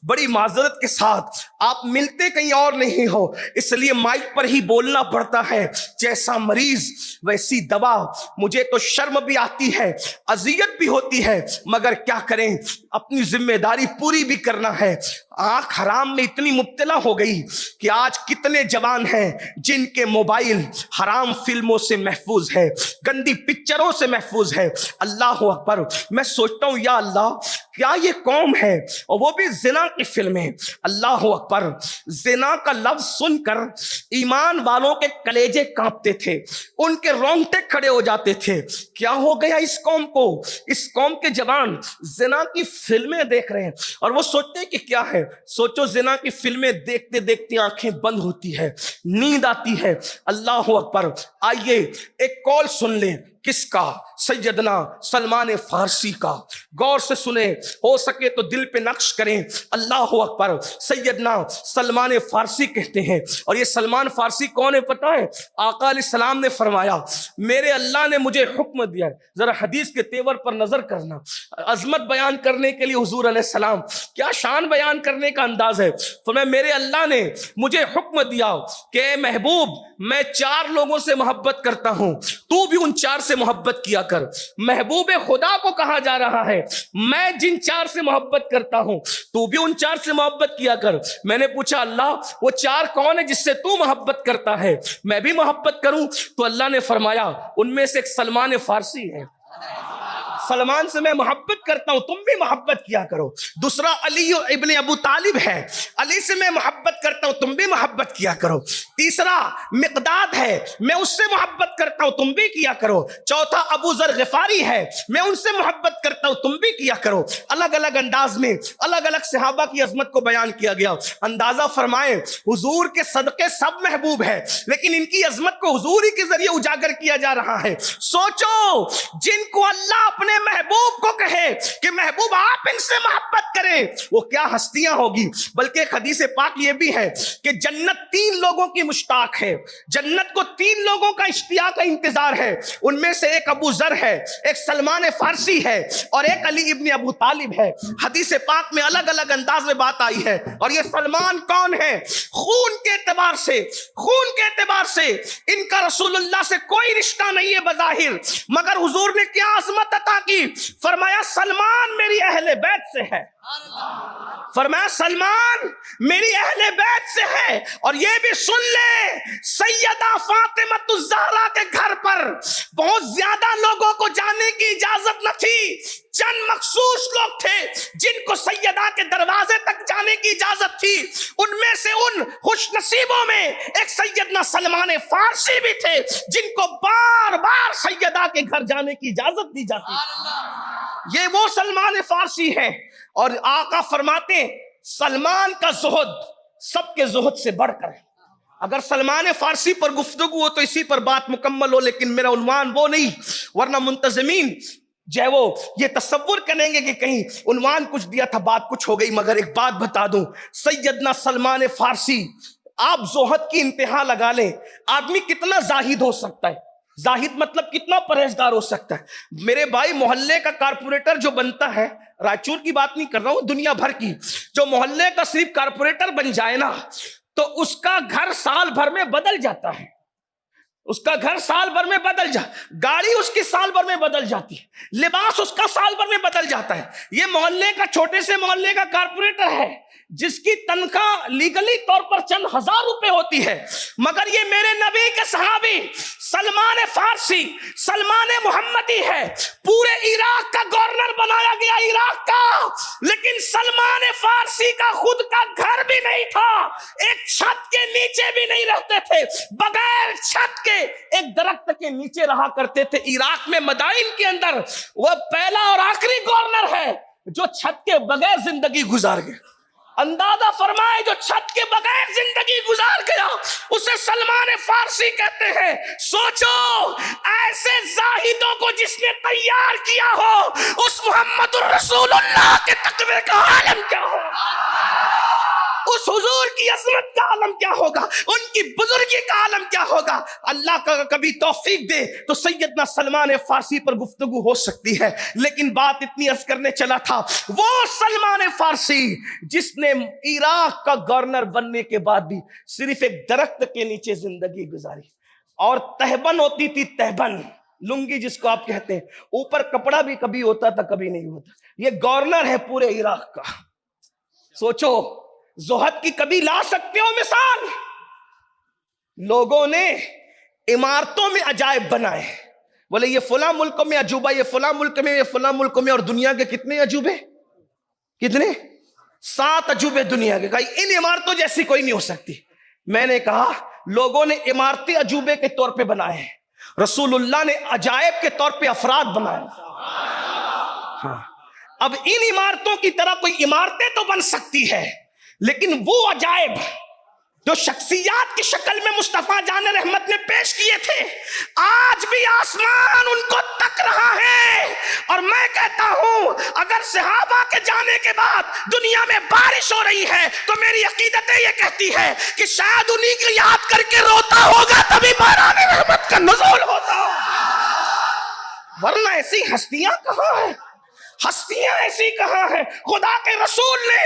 بڑی معذرت کے ساتھ آپ ملتے کہیں اور نہیں ہو، اس لیے مائک پر ہی بولنا پڑتا ہے۔ جیسا مریض ویسی دوا، مجھے تو شرم بھی آتی ہے، اذیت بھی ہوتی ہے، مگر کیا کریں، اپنی ذمہ داری پوری بھی کرنا ہے۔ آنکھ حرام میں اتنی مبتلا ہو گئی کہ آج کتنے جوان ہیں جن کے موبائل حرام فلموں سے محفوظ ہے، گندی پکچروں سے محفوظ ہے۔ اللہ اکبر، میں سوچتا ہوں یا اللہ کیا یہ قوم ہے، اور وہ بھی زنا کی فلمیں۔ اللہ اکبر، زنا کا لفظ سن کر ایمان والوں کے کلیجے کانپتے تھے، ان کے رونگٹے کھڑے ہو جاتے تھے۔ کیا ہو گیا اس قوم کو؟ اس قوم کے جوان زنا کی فلمیں دیکھ رہے ہیں اور وہ سوچتے ہیں کہ کیا ہے۔ سوچو، زنا کی فلمیں دیکھتے دیکھتے آنکھیں بند ہوتی ہے، نیند آتی ہے۔ اللہ اکبر، آئیے ایک کال سن لیں۔ کس کا؟ سیدنا سلمان فارسی کا۔ غور سے سنیں، ہو سکے تو دل پہ نقش کریں۔ اللہ اکبر، سیدنا سلمان فارسی کہتے ہیں، اور یہ سلمان فارسی کون ہے پتہ ہے؟ آقا علیہ السلام نے فرمایا میرے اللہ نے مجھے حکم دیا ہے۔ ذرا حدیث کے تیور پر نظر کرنا، عظمت بیان کرنے کے لیے حضور علیہ السلام کیا شان بیان کرنے کا انداز ہے۔ فرمایا میرے اللہ نے مجھے حکم دیا کہ اے محبوب، میں 4 لوگوں سے محبت کرتا ہوں، تو بھی ان 4 سے محبت کیا کر۔ محبوب خدا کو کہا جا رہا ہے میں جن 4 سے محبت کرتا ہوں تو بھی ان 4 سے محبت کیا کر۔ میں نے پوچھا اللہ وہ 4 کون ہے جس سے تو محبت کرتا ہے، میں بھی محبت کروں؟ تو اللہ نے فرمایا ان میں سے ایک سلمان فارسی ہے، سلمان سے میں محبت کرتا ہوں، تم بھی محبت کیا کرو۔ دوسرا علی ابن ابو طالب ہے، علی سے میں محبت کرتا ہوں، تم بھی محبت کیا کرو۔ تیسرا مقداد ہے، میں اس سے محبت کرتا ہوں، تم بھی کیا کرو۔ چوتھا ابو ذر غفاری ہے، میں ان سے محبت کرتا ہوں، تم بھی کیا کرو۔ الگ الگ انداز میں الگ الگ صحابہ کی عظمت کو بیان کیا گیا۔ اندازہ فرمائیں حضور کے صدقے سب محبوب ہے، لیکن ان کی عظمت کو حضور ہی کے ذریعے اجاگر کیا جا رہا ہے۔ سوچو، جن کو اللہ اپنے محبوب کو کہے کہ محبوب آپ ان سے محبت کریں، وہ کیا ہستیاں ہوگی۔ بلکہ ایک حدیث پاک یہ بھی ہے کہ جنت 3 لوگوں کی مشتاق ہے، جنت کو 3 لوگوں کا اشتیاق کا انتظار ہے۔ ان میں سے ایک ابو ذر ہے، ایک سلمان فارسی ہے، اور ایک علی ابن ابو طالب ہے۔ حدیث پاک میں الگ الگ انداز میں بات آئی ہے۔ اور یہ سلمان کون ہے؟ خون کے اعتبار سے، خون کے اعتبار سے ان کا رسول اللہ سے کوئی رشتہ نہیں ہے بظاہر، مگر حضور نے کیا عظمت عطا کی، فرمایا سلمان میری اہل بیت سے ہے، فرمایا سلمان میری اہل بیت سے ہے۔ اور یہ بھی سن لے، سیدہ فاطمہ الزہرا کے گھر پر بہت زیادہ لوگوں کو جانے کی اجازت نہ تھی، چند مخصوص لوگ تھے جن کو سیدہ کے دروازے تک جانے کی اجازت تھی۔ ان میں سے ان خوش نصیبوں میں ایک سیدنا سلمان فارسی بھی تھے جن کو بار بار سیدہ کے گھر جانے کی اجازت دی جاتی۔ یہ وہ سلمان فارسی ہے، اور آقا فرماتے ہیں سلمان کا زہد سب کے زہد سے بڑھ کر ہے۔ اگر سلمان فارسی پر گفتگو ہو تو اسی پر بات مکمل ہو، لیکن میرا عنوان وہ نہیں، ورنہ منتظمین جو ہے وہ یہ تصور کریں گے کہ کہیں عنوان کچھ دیا تھا بات کچھ ہو گئی۔ مگر ایک بات بتا دوں، سیدنا سلمان فارسی، آپ زہد کی انتہا لگا لیں، آدمی کتنا زاہد ہو سکتا ہے، زاہد مطلب کتنا پرہیزگار ہو سکتا ہے۔ میرے بھائی محلے کا کارپوریٹر جو بنتا ہے، رائچور کی بات نہیں کر رہا ہوں، دنیا بھر کی، جو محلے کا صرف کارپوریٹر بن جائے نا تو اس کا گھر سال بھر میں بدل جاتا ہے، اس کا گھر سال بھر میں بدل گاڑی اس کی سال بھر میں بدل جاتی ہے، لباس اس کا سال بھر میں بدل جاتا ہے۔ یہ محلے کا چھوٹے سے محلے کا کارپوریٹر ہے جس کی تنخواہ لیگلی طور پر چند 1000 روپے ہوتی ہے، مگر یہ میرے نبی کے صحابی سلمان فارسی، سلمان محمدی ہے، پورے عراق کا گورنر بنایا گیا عراق کا، لیکن سلمان فارسی کا خود کا گھر بھی نہیں تھا، ایک چھت کے نیچے بھی نہیں رہتے تھے، بغیر چھت کے ایک درخت کے نیچے رہا کرتے تھے۔ عراق میں مدائن کے اندر وہ پہلا اور آخری گورنر ہے جو چھت کے بغیر زندگی گزار گیا۔ اندازہ فرمائے جو چھت کے بغیر زندگی گزار گیا اسے سلمان فارسی کہتے ہیں۔ سوچو ایسے زاہدوں کو جس نے تیار کیا ہو اس محمد الرسول اللہ کے تقوی کا عالم کیا ہو، اس حضور حضور کی عظمت کا عالم کیا ہوگا، ان کی بزرگی کا عالم کیا ہوگا۔ اللہ کا کبھی توفیق دے تو سیدنا سلمان فارسی پر گفتگو ہو سکتی ہے، لیکن بات اتنی عرض کرنے چلا تھا، وہ سلمان فارسی جس نے عراق کا گورنر بننے کے بعد بھی صرف ایک درخت کے نیچے زندگی گزاری، اور تہبند ہوتی تھی، تہبند لنگی جس کو آپ کہتے ہیں، اوپر کپڑا بھی کبھی ہوتا تھا کبھی نہیں ہوتا۔ یہ گورنر ہے پورے عراق کا۔ سوچو زہد کی کبھی لا سکتے ہو مثال؟ لوگوں نے عمارتوں میں عجائب بنائے، بولے یہ فلاں ملک میں عجوبہ، یہ فلاں ملک میں، یہ فلاں ملک میں، اور دنیا کے کتنے عجوبے؟ کتنے؟ 7 عجوبے دنیا کے۔ کہا ان عمارتوں جیسی کوئی نہیں ہو سکتی۔ میں نے کہا لوگوں نے عمارتیں عجوبے کے طور پہ بنائے ہیں، رسول اللہ نے عجائب کے طور پہ افراد بنائے۔ ہاں، اب ان عمارتوں کی طرح کوئی عمارتیں تو بن سکتی ہے، لیکن وہ عجائب جو شخصیات کی شکل میں مصطفیٰ جان رحمت نے پیش کیے تھے، آج بھی آسمان ان کو تک رہا ہے۔ اور میں کہتا ہوں اگر صحابہ کے جانے کے بعد دنیا میں بارش ہو رہی ہے تو میری عقیدت یہ کہتی ہے کہ شاید انہی کو یاد کر کے روتا ہوگا تبھی باران رحمت کا نزول ہوتا، ورنہ ایسی ہستیاں کہاں ہیں؟ ہستیاں ایسی کہاں ہیں؟ خدا کے رسول نے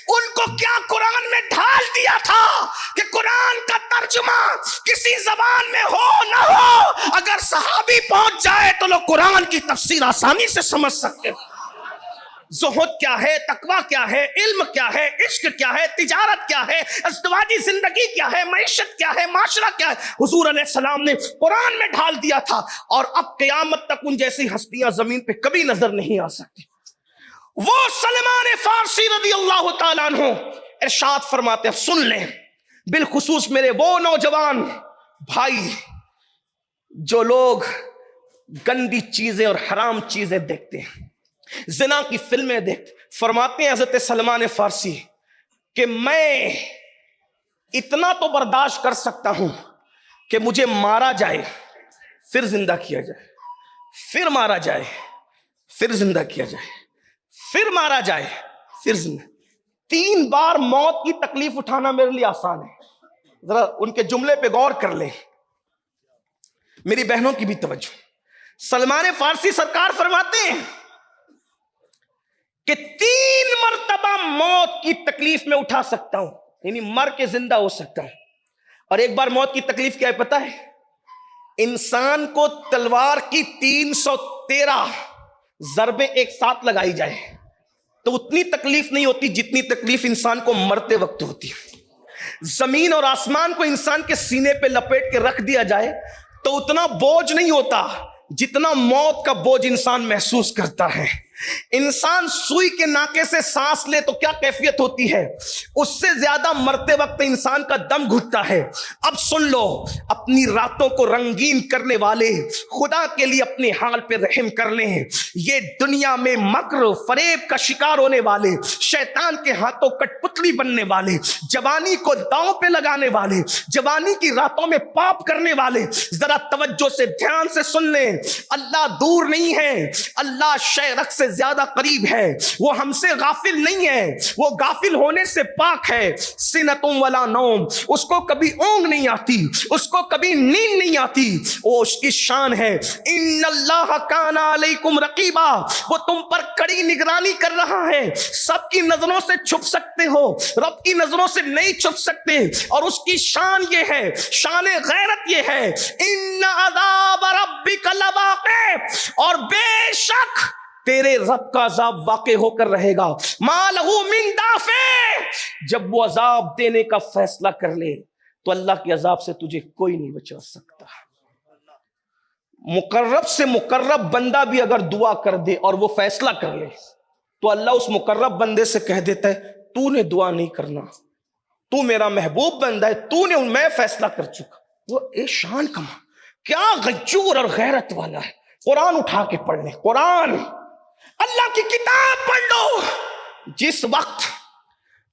ان کو کیا قرآن میں ڈھال دیا تھا کہ قرآن کا ترجمہ کسی زبان میں ہو نہ ہو، اگر صحابی پہنچ جائے تو لوگ قرآن کی تفسیر آسانی سے سمجھ سکتے ہیں۔ زہد کیا ہے، تقویٰ کیا ہے، علم کیا ہے، عشق کیا ہے، تجارت کیا ہے، ازدواجی زندگی کیا ہے، معیشت کیا ہے، معاشرہ کیا ہے، حضور علیہ السلام نے قرآن میں ڈھال دیا تھا، اور اب قیامت تک ان جیسی ہستیاں زمین پہ کبھی نظر نہیں آ سکتی۔ وہ سلمان فارسی رضی اللہ تعالیٰ عنہ ارشاد فرماتے ہیں، سن لیں بالخصوص میرے وہ نوجوان بھائی جو لوگ گندی چیزیں اور حرام چیزیں دیکھتے ہیں، زنا کی فلمیں دیکھتے، فرماتے ہیں حضرت سلمان فارسی کہ میں اتنا تو برداشت کر سکتا ہوں کہ مجھے مارا جائے پھر زندہ کیا جائے، پھر مارا جائے پھر زندہ کیا جائے، پھر مارا جائے پھر زندہ۔ 3 بار موت کی تکلیف اٹھانا میرے لیے آسان ہے۔ ذرا ان کے جملے پہ غور کر لیں، میری بہنوں کی بھی توجہ۔ سلمان فارسی سرکار فرماتے ہیں کہ 3 مرتبہ موت کی تکلیف میں اٹھا سکتا ہوں، یعنی مر کے زندہ ہو سکتا ہوں۔ اور ایک بار موت کی تکلیف کیا ہے پتہ ہے؟ انسان کو تلوار کی 313 ضربیں ایک ساتھ لگائی جائے تو اتنی تکلیف نہیں ہوتی جتنی تکلیف انسان کو مرتے وقت ہوتی ہے۔ زمین اور آسمان کو انسان کے سینے پہ لپیٹ کے رکھ دیا جائے تو اتنا بوجھ نہیں ہوتا جتنا موت کا بوجھ انسان محسوس کرتا ہے۔ انسان سوئی کے ناکے سے سانس لے تو کیا کیفیت ہوتی ہے، اس سے زیادہ مرتے وقت انسان کا دم گھٹتا ہے۔ اب سن لو، اپنی راتوں کو رنگین کرنے والے خدا کے لیے اپنے حال پہ رحم کر لیں۔ یہ دنیا میں مکر فریب کا شکار ہونے والے، شیطان کے ہاتھوں کٹ پتلی بننے والے، جوانی کو داؤں پہ لگانے والے، جوانی کی راتوں میں پاپ کرنے والے، ذرا توجہ سے دھیان سے سن لیں، اللہ دور نہیں ہے، اللہ شیرک سے زیادہ قریب ہے، وہ ہم سے غافل نہیں ہے، وہ غافل ہونے سے پاک ہے۔ سنتم ولا نوم، اس کو کبھی اونگ نہیں آتی، اس کو کبھی نیند نہیں آتی، وہ اس کی شان ہے۔ ان اللہ کان علیکم رقیبا، وہ تم پر کڑی نگرانی کر رہا ہے۔ سب کی نظروں سے چھپ سکتے ہو، رب کی نظروں سے نہیں چھپ سکتے، اور اس کی شان یہ ہے، شان غیرت یہ ہے، ان عذاب ربک لواقع، اور بے شک تیرے رب کا عذاب واقع ہو کر رہے گا۔ ما لہو من دافع، جب وہ عذاب دینے کا فیصلہ کر لے تو اللہ کے عذاب سے تجھے کوئی نہیں بچا سکتا۔ مقرب سے مقرب بندہ بھی اگر دعا کر دے اور وہ فیصلہ کر لے تو اللہ اس مقرب بندے سے کہہ دیتا ہے تو نے دعا نہیں کرنا، تو میرا محبوب بندہ ہے، تو نے، میں فیصلہ کر چکا۔ وہ اے شان کما، کیا غیور اور غیرت والا ہے۔ قرآن اٹھا کے پڑھ لیں، قرآن، اللہ کی کتاب پڑھ لو۔ جس وقت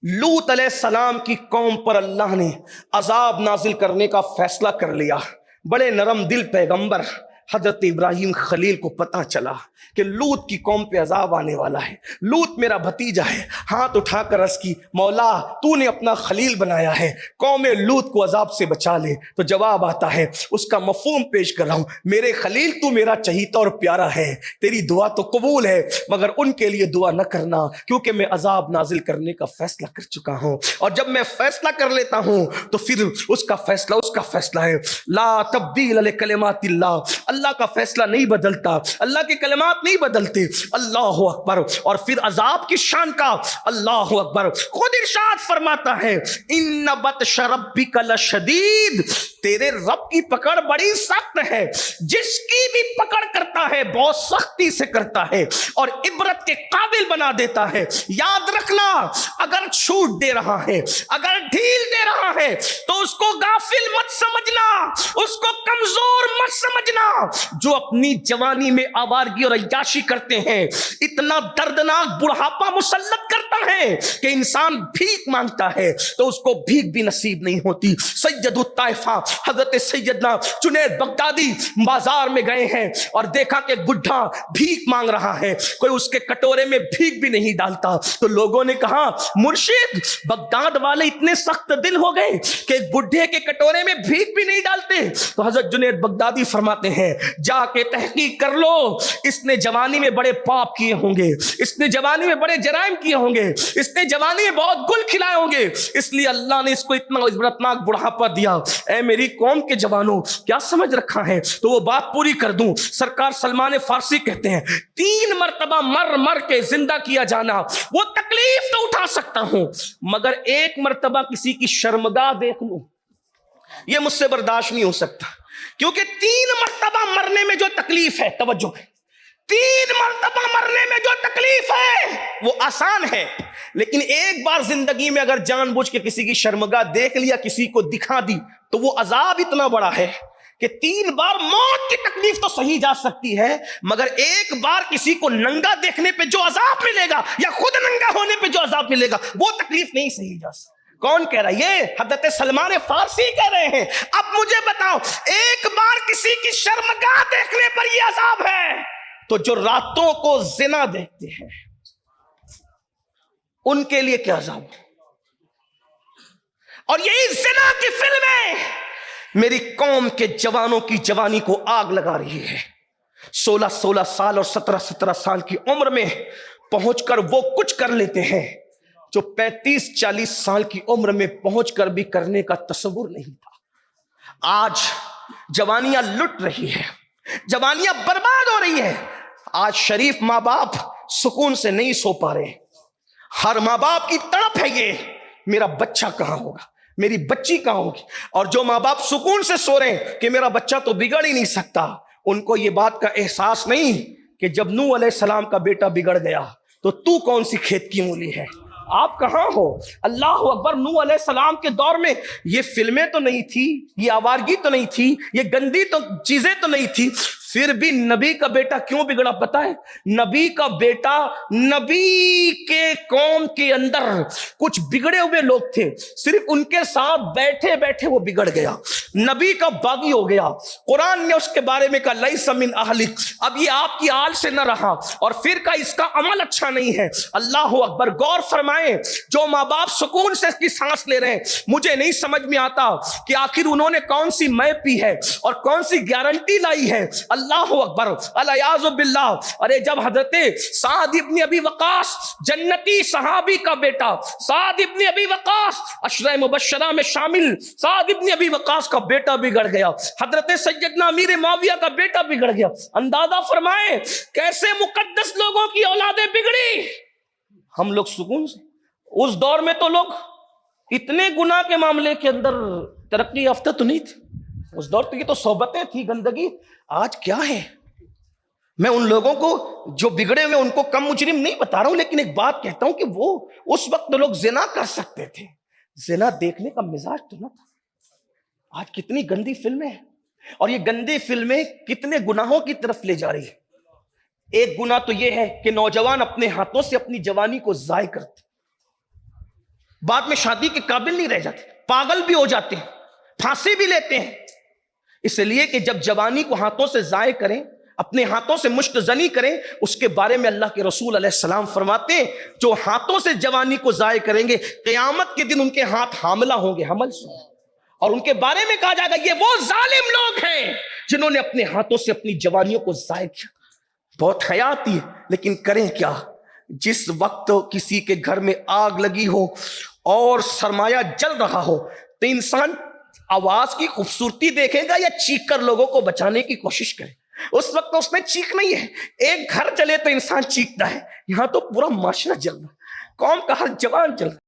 لوط علیہ السلام کی قوم پر اللہ نے عذاب نازل کرنے کا فیصلہ کر لیا، بڑے نرم دل پیغمبر حضرت ابراہیم خلیل کو پتا چلا کہ لوط کی قوم پہ عذاب آنے والا ہے، لوط میرا بھتیجا ہے، ہاتھ اٹھا کر عرض کی مولا تو نے اپنا خلیل بنایا ہے، قوم لوط کو عذاب سے بچا لے۔ تو جواب آتا ہے، اس کا مفہوم پیش کر رہا ہوں، میرے خلیل تو میرا چہیتا اور پیارا ہے، تیری دعا تو قبول ہے، مگر ان کے لیے دعا نہ کرنا کیونکہ میں عذاب نازل کرنے کا فیصلہ کر چکا ہوں، اور جب میں فیصلہ کر لیتا ہوں تو پھر اس کا فیصلہ ہے۔ لا تبدیل لکلمات اللہ، اللہ کا فیصلہ نہیں بدلتا، اللہ کے کلمات نہیں بدلتے۔ اللہ اکبر۔ اور پھر عذاب کی شان کا اللہ اکبر، خود ارشاد فرماتا ہے ان بطش ربک لشدید، تیرے رب کی پکڑ بڑی سخت ہے، جس کی بھی پکڑ کرتا ہے بہت سختی سے کرتا ہے اور عبرت کے قابل بنا دیتا ہے۔ یاد رکھنا، اگر چھوٹ دے رہا ہے، اگر ڈھیل دے رہا ہے تو اس کو غافل مت سمجھنا، اس کو کمزور مت سمجھنا۔ جو اپنی جوانی میں آوارگی اور عیاشی کرتے ہیں، اتنا دردناک بڑھاپا مسلط کرتا ہے کہ انسان بھیک مانگتا ہے تو اس کو بھیک بھی نصیب نہیں ہوتی۔ سید الطائفہ حضرت سیدنا جنید بغدادی بازار میں گئے ہیں اور دیکھا کہ بڈھا بھیک مانگ رہا ہے، کوئی اس کے کٹورے میں بھیک بھی نہیں ڈالتا، تو لوگوں نے کہا مرشد بغداد والے اتنے سخت دل ہو گئے کہ ایک بڈھے کے کٹورے میں بھیک بھی نہیں ڈالتے۔ تو حضرت جنید بغدادی فرماتے ہیں جا کے تحقیق کر لو، اس نے جوانی میں بڑے پاپ کیے ہوں گے، اس نے جوانی میں بڑے جرائم کیے ہوں گے، اس نے جوانی میں بہت گل کھلائے ہوں گے، اس لیے اللہ نے اس کو اتنا عبرتناک بڑھاپا دیا۔ اے میری قوم کے جوانوں، کیا سمجھ رکھا ہے؟ تو وہ بات پوری کر دوں، سرکار سلمان فارسی کہتے ہیں 3 مرتبہ مر کے زندہ کیا جانا، وہ تکلیف تو اٹھا سکتا ہوں، مگر 1 مرتبہ کسی کی شرمگاہ دیکھ لوں یہ مجھ سے برداشت نہیں ہو سکتا، کیونکہ 3 مرتبہ مرنے میں جو تکلیف ہے، توجہ، 3 مرتبہ مرنے میں جو تکلیف ہے وہ آسان ہے، لیکن ایک بار زندگی میں اگر جان بوجھ کے کسی کی شرمگاہ دیکھ لیا، کسی کو دکھا دی، تو وہ عذاب اتنا بڑا ہے کہ 3 بار موت کی تکلیف تو سہی جا سکتی ہے، مگر ایک بار کسی کو ننگا دیکھنے پہ جو عذاب ملے گا یا خود ننگا ہونے پہ جو عذاب ملے گا وہ تکلیف نہیں سہی جا سکتی۔ کون کہہ رہا ہے؟ یہ حضرت سلمان فارسی کہہ رہے ہیں۔ اب مجھے بتاؤ، ایک بار کسی کی شرمگاہ دیکھنے پر یہ عذاب ہے، تو جو راتوں کو زنا دیکھتے ہیں ان کے لیے کیا عذاب؟ اور یہی زنا کی فلمیں میری قوم کے جوانوں کی جوانی کو آگ لگا رہی ہے۔ 16 سال اور 17 سال کی عمر میں پہنچ کر وہ کچھ کر لیتے ہیں جو 35-40 سال کی عمر میں پہنچ کر بھی کرنے کا تصور نہیں تھا۔ آج جوانیاں لٹ رہی ہے، جوانیاں برباد ہو رہی ہیں۔ آج شریف ماں باپ سکون سے نہیں سو پا رہے، ہر ماں باپ کی تڑپ ہے یہ، میرا بچہ کہاں ہوگا، میری بچی کہاں ہوگی۔ اور جو ماں باپ سکون سے سو رہے ہیں کہ میرا بچہ تو بگڑ ہی نہیں سکتا، ان کو یہ بات کا احساس نہیں کہ جب نوح علیہ السلام کا بیٹا بگڑ گیا تو کون سی کھیت کی مولی ہے، آپ کہاں ہو؟ اللہ اکبر۔ نوح علیہ السلام کے دور میں یہ فلمیں تو نہیں تھی، یہ آوارگی تو نہیں تھی، یہ گندی تو چیزیں تو نہیں تھی، پھر بھی نبی کا بیٹا کیوں بگڑا پتا ہے؟ نبی کا بیٹا، نبی کے قوم کے اندر کچھ بگڑے ہوئے لوگ تھے، صرف ان کے ساتھ بیٹھے بیٹھے وہ بگڑ گیا، نبی کا باغی ہو گیا۔ قرآن نے اس کے بارے میں کہا لیس من اہلک، اب یہ آپ کی آل سے نہ رہا، اور پھر کا اس کا عمل اچھا نہیں ہے۔ اللہ اکبر۔ غور فرمائیں، جو ماں باپ سکون سے اس کی سانس لے رہے ہیں، مجھے نہیں سمجھ میں آتا کہ آخر انہوں نے کون سی مے پی ہے اور کون سی گارنٹی لائی ہے۔ اللہ اکبر، الیاذ باللہ۔ ارے جب حضرت سعد ابن ابی وقاص، جنتی صحابی کا بیٹا سعد ابن ابی وقاص، عشرہ مبشرہ میں شامل سعد ابن ابی وقاص کا بیٹا بگڑ گیا، حضرت سیدنا امیر معاویہ کا بیٹا بگڑ گیا، اندازہ فرمائیں کیسے مقدس لوگوں کی اولادیں بگڑی۔ ہم لوگ سکون سے، اس دور میں تو لوگ اتنے گناہ کے معاملے کے اندر ترقی یافتہ تو نہیں تھی، اس دور تو یہ تو صحبتیں تھی، گندگی۔ آج کیا ہے؟ میں ان لوگوں کو جو بگڑے ہوئے ان کو کم مجرم نہیں بتا رہا ہوں، لیکن ایک بات کہتا ہوں کہ وہ اس وقت لوگ زنا کر سکتے تھے، زنا دیکھنے کا مزاج تو نہ تھا۔ آج کتنی گندی فلمیں ہیں، اور یہ گندی فلمیں کتنے گناہوں کی طرف لے جا رہی ہے۔ ایک گناہ تو یہ ہے کہ نوجوان اپنے ہاتھوں سے اپنی جوانی کو ضائع کرتے، بعد میں شادی کے قابل نہیں رہ جاتے، پاگل بھی ہو جاتے ہیں، پھانسی بھی لیتے ہیں۔ اس لیے کہ جب جوانی کو ہاتھوں سے ضائع کریں، اپنے ہاتھوں سے مشت زنی کریں، اس کے بارے میں اللہ کے رسول علیہ السلام فرماتے ہیں جو ہاتھوں سے جوانی کو ضائع کریں گے قیامت کے دن ان کے ہاتھ حاملہ ہوں گے، حمل سے، اور ان کے بارے میں کہا جائے گا یہ وہ ظالم لوگ ہیں جنہوں نے اپنے ہاتھوں سے اپنی جوانیوں کو ضائع کیا۔ بہت حیات ہی ہے، لیکن کریں کیا؟ جس وقت کسی کے گھر میں آگ لگی ہو اور سرمایہ جل رہا ہو تو انسان آواز کی خوبصورتی دیکھے گا یا چیخ کر لوگوں کو بچانے کی کوشش کرے؟ اس وقت اس میں چیخ نہیں ہے۔ ایک گھر جلے تو انسان چیختا ہے، یہاں تو پورا معاشرہ جل رہا ہے، قوم کا ہر جوان جل رہا ہے۔